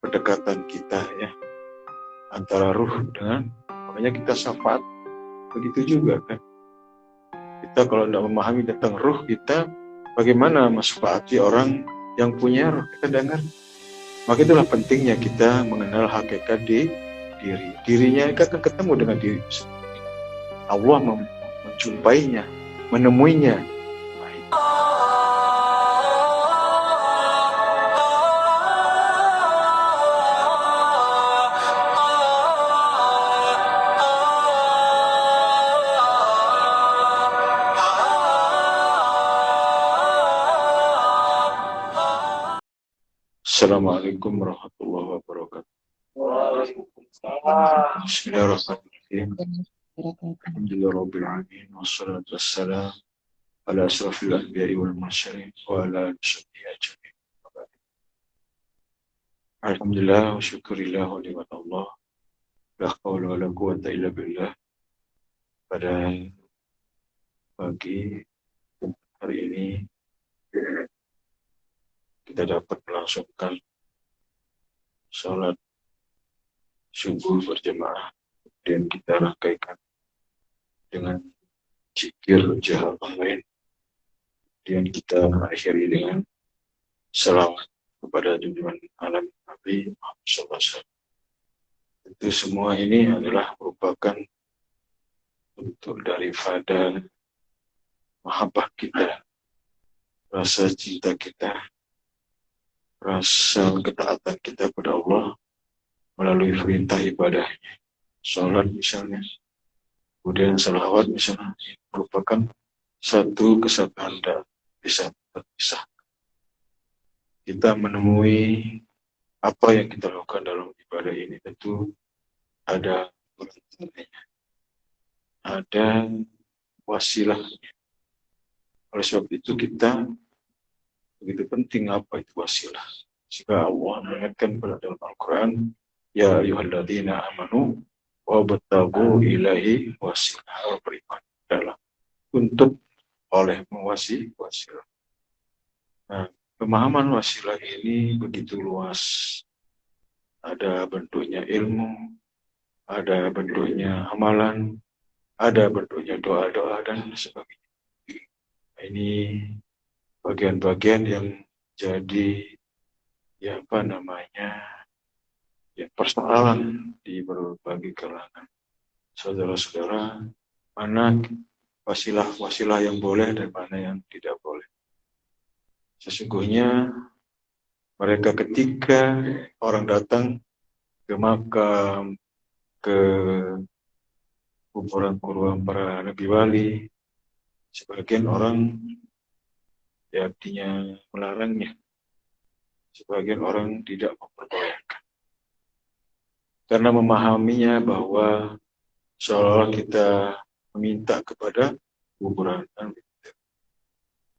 pendekatan kita ya antara ruh dengan, makanya kita syafaat. Begitu juga kan, kita kalau tidak memahami tentang ruh kita, bagaimana mensyafaati orang yang punya ruh? Kita dengar. Maka itulah pentingnya kita mengenal hakikat di diri. Dirinya kita akan ketemu dengan diri sendiri. Allah menjumpainya, menemuinya. Assalamualaikum warahmatullahi wabarakatuh. Bismillahirrahmanirrahim. Alhamdulillahirabbil alamin wassalatu wassalamu ala asyrafil anbiya'i wal mursalin wa ala alihi ajmain. Alhamdulillah wa syukurillah wa ni'matallah. La haula wa la quwwata illa billah. Pada pagi hari ini kita dapat melangsungkan sholat subuh berjamaah, dan kita rangkaikan dengan zikir jahar online, dan kita akhiri dengan salawat kepada junjungan alam Nabi Muhammad SAW. Itu semua ini adalah merupakan bentuk daripada mahabbah kita, rasa cinta kita, rasa ketaatan kita kepada Allah melalui perintah ibadahnya. Salat misalnya, kemudian salawat misalnya, merupakan satu kesatuan dan bisa terpisah. Kita menemui apa yang kita lakukan dalam ibadah ini tentu ada pentingnya, ada wasilahnya. Oleh sebab itu kita begitu penting apa itu wasilah. Jika Allah mengingatkan pada dalam Al-Quran, ya ayyuhalladzina amanu wabtagu ilahi wasilah, beriman adalah untuk oleh wasilah. Nah, pemahaman wasilah ini begitu luas. Ada bentuknya ilmu, ada bentuknya amalan, ada bentuknya doa-doa dan sebagainya. Ini bagian-bagian yang jadi ya persoalan di berbagai kalangan. Saudara-saudara, mana wasilah yang boleh dan mana yang tidak boleh. Sesungguhnya mereka ketika orang datang ke makam, ke kuburan para nabi wali, sebagian orang ya artinya melarangnya, sebagian orang tidak memperbolehkan karena memahaminya bahwa seolah kita meminta kepada kuburan.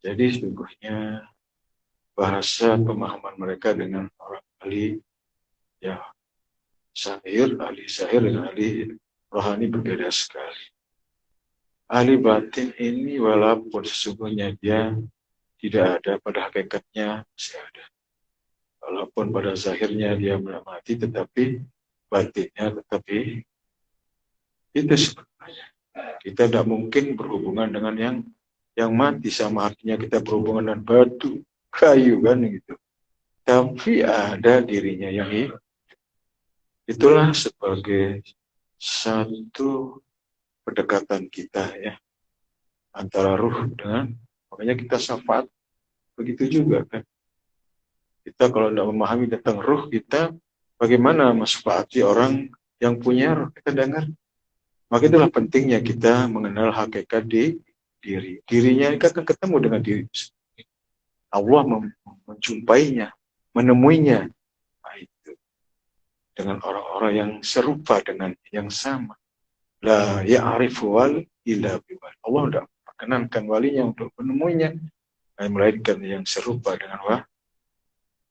Jadi sesungguhnya bahasa pemahaman mereka dengan orang ahli ya ahli sahir dengan ahli rohani berbeda sekali. Ahli batin ini walaupun sesungguhnya dia tidak ada, pada hakikatnya masih ada. Walaupun pada zahirnya dia mati, tetapi batinnya tetapi itu sebenarnya. Kita tidak mungkin berhubungan dengan yang mati, sama artinya kita berhubungan dengan batu, kayu kan gitu. Tapi ada dirinya yang hidup. Itulah sebagai satu pendekatan kita ya antara ruh dengan, makanya kita syafaat. Begitu juga kan, kita kalau tidak memahami tentang ruh kita, bagaimana mensyafaati orang yang punya ruh? Kita dengar. Maka itulah pentingnya kita mengenal hakikat di diri. Dirinya kita akan ketemu dengan diri sendiri. Allah menjumpainya, menemuinya. Nah, itu dengan orang-orang yang serupa dengan yang sama. La ya'rifu wal illa biwal. Allah tidak perkenankan walinya untuk menemuinya, melainkan yang serupa dengan wah.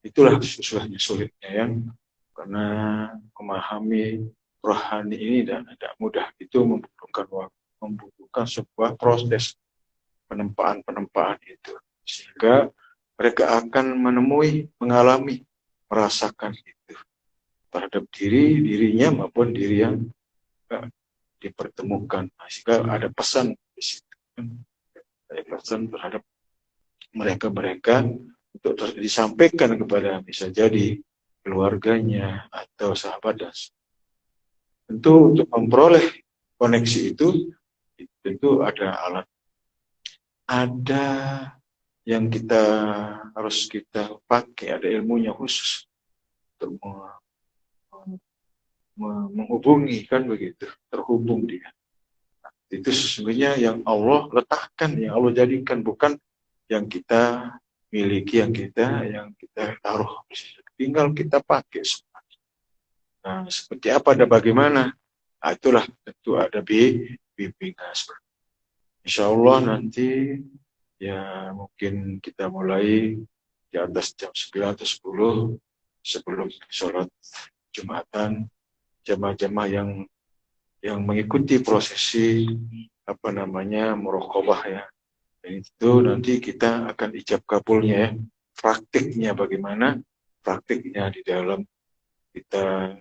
Itulah sulitnya yang karena memahami rohani ini dan tidak mudah. Itu membutuhkan waktu, membutuhkan sebuah proses penempaan itu, sehingga mereka akan menemui, mengalami, merasakan itu. terhadap dirinya maupun diri yang dipertemukan. Nah, sehingga ada pesan di situ. Ada pesan terhadap mereka-mereka untuk disampaikan kepada bisa jadi keluarganya atau sahabat dan tentu untuk memperoleh koneksi itu tentu ada alat, ada yang kita harus kita pakai, ada ilmunya khusus untuk menghubungi, kan begitu, terhubung dia. Itu sesungguhnya yang Allah letakkan, yang Allah jadikan, bukan yang kita miliki, yang kita taruh. Tinggal kita pakai. Nah, seperti apa dan bagaimana? Nah, itulah tentu ada bimbingan. Insya Allah nanti ya mungkin kita mulai di atas jam 9 atau 10 sebelum sholat Jumatan, jamaah-jamaah yang mengikuti prosesi muraqabah ya. Dan itu nanti kita akan ijab kabulnya ya. Praktiknya bagaimana? Praktiknya di dalam kita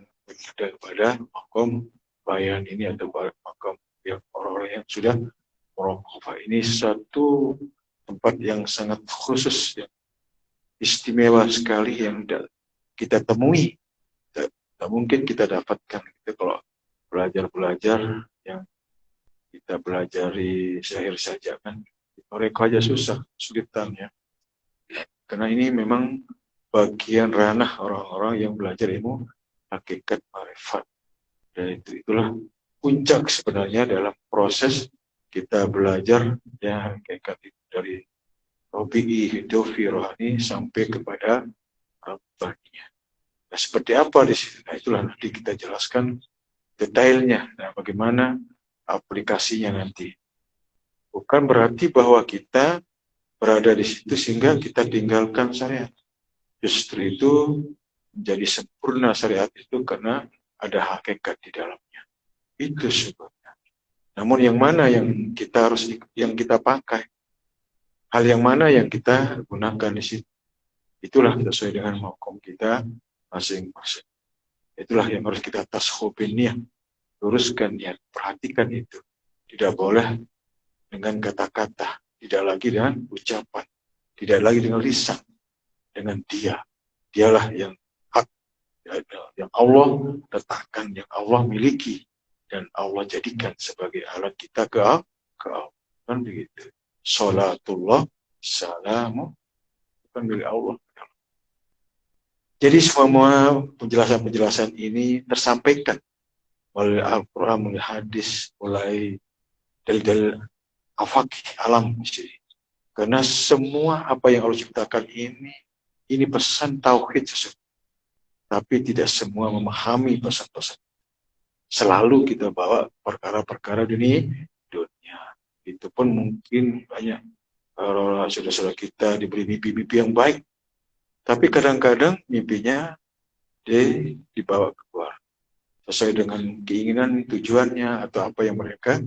kepada makom bayan ini atau makom yang orang-orang yang sudah muraqabah. Ini satu tempat yang sangat khusus, yang istimewa sekali, yang kita temui. Tak mungkin kita dapatkan gitu kalau belajar yang kita pelajari sehari saja kan. Mereka aja susah, kesulitan ya. Karena ini memang bagian ranah orang-orang yang belajar ilmu hakikat marifat. Dan itulah puncak sebenarnya dalam proses kita belajar ya hakikat itu dari Robi'i, Hidofi, Rohani sampai kepada Rabbaninya. Nah, seperti apa di sini? Nah, itulah nanti kita jelaskan detailnya. Nah, bagaimana aplikasinya nanti. Bukan berarti bahwa kita berada di situ sehingga kita tinggalkan syariat. Justru itu menjadi sempurna syariat itu karena ada hakikat di dalamnya. Itu sebabnya. Namun yang mana yang kita harus yang kita pakai? Hal yang mana yang kita gunakan di situ? Itulah sesuai dengan makom kita masing-masing. Itulah yang harus kita tashobin niat, luruskan niat, perhatikan itu. Tidak boleh dengan kata-kata, tidak lagi dengan ucapan, tidak lagi dengan lisan, dengan dia. Dialah yang hak, yang Allah letakkan, yang Allah miliki, dan Allah jadikan sebagai alat kita ke Allah. Kan begitu. Salatullah, salamu, bukan milik Allah. Jadi semua penjelasan-penjelasan ini tersampaikan oleh Al-Quran, melalui hadis, mulai dalil-dalil afaki, alam. Karena semua apa yang Allah ciptakan ini pesan tauhid sesungguhnya. Tapi tidak semua memahami pesan-pesan. Selalu kita bawa perkara-perkara dunia. Itu pun mungkin banyak saudara-saudara kita diberi mimpi-mimpi yang baik. Tapi kadang-kadang mimpinya dibawa keluar sesuai dengan keinginan, tujuannya, atau apa yang mereka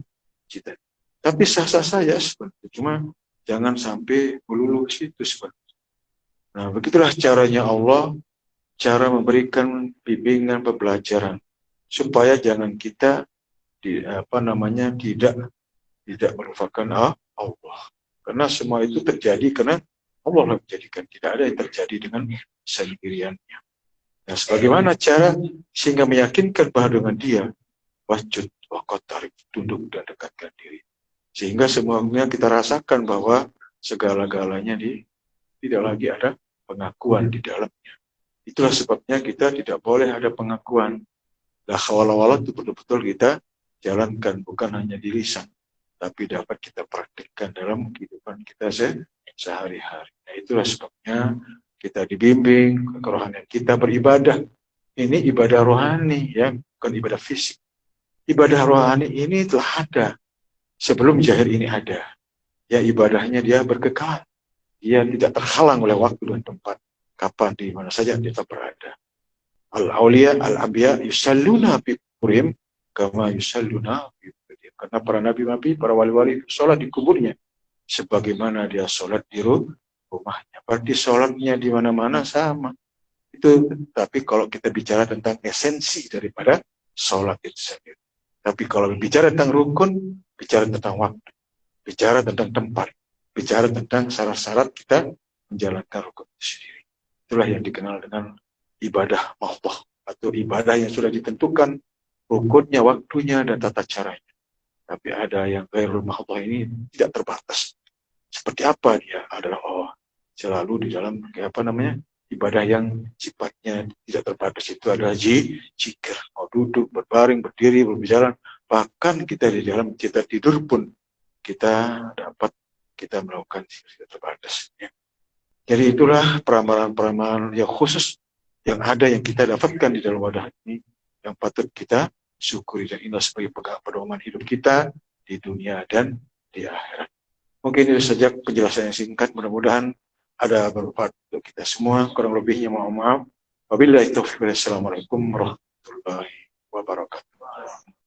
cita. Tapi sah-sah saja sebenarnya, cuma jangan sampai melulu situ sebenarnya. Nah, begitulah caranya Allah, cara memberikan bimbingan pembelajaran supaya jangan kita tidak melupakan Allah. Karena semua itu terjadi karena Allah menjadikan, tidak ada yang terjadi dengan sendiriannya. Nah, sebagaimana cara sehingga meyakinkan bahwa dengan dia wajud wakot tarik, tunduk dan dekatkan diri. Sehingga semuanya kita rasakan bahwa segala-galanya tidak lagi ada pengakuan di dalamnya. Itulah sebabnya kita tidak boleh ada pengakuan. La hawla wala itu betul-betul kita jalankan, bukan hanya di lisan, tapi dapat kita praktikkan dalam kehidupan kita sehari-hari. Nah, itulah sebabnya kita dibimbing kerohanian kita beribadah. Ini ibadah rohani ya, bukan ibadah fisik. Ibadah rohani ini telah ada sebelum zahir ini ada. Ya, ibadahnya dia berkekal. Dia tidak terhalang oleh waktu dan tempat. Kapan di mana saja kita berada. Al-awliya al-anbiya yusalluna fi quburim kama yusalluna fi qubur. Karena para nabi-nabi, para wali-wali sholat di kuburnya sebagaimana dia sholat di rumahnya. Berarti sholatnya di mana-mana sama. itu. Tapi kalau kita bicara tentang esensi daripada sholat itu sendiri. Tapi kalau bicara tentang rukun, bicara tentang waktu, bicara tentang tempat, bicara tentang syarat-syarat kita menjalankan rukun itu sendiri. Itulah yang dikenal dengan ibadah mahdhah, atau ibadah yang sudah ditentukan rukunnya, waktunya, dan tata caranya. Tapi ada yang ghairul mahdhah ini tidak terbatas. Seperti apa dia? Adalah selalu di dalam ibadah yang sifatnya tidak terbatas. Itu adalah zikir. Mau duduk, berbaring, berdiri, berbicara, bahkan kita di dalam kita tidur pun kita melakukan zikir tidak terbatas. Ya. Jadi itulah peramalan-peramalan yang khusus yang ada, yang kita dapatkan di dalam wadah ini, yang patut kita syukuri, dan ini sebagai pedoman hidup kita di dunia dan di akhirat. Mungkin itu saja penjelasan yang singkat, mudah-mudahan ada bermanfaat untuk kita semua. Kurang lebihnya mohon maaf. Wabillahi taufiq. Wassalamualaikum warahmatullahi wabarakatuh.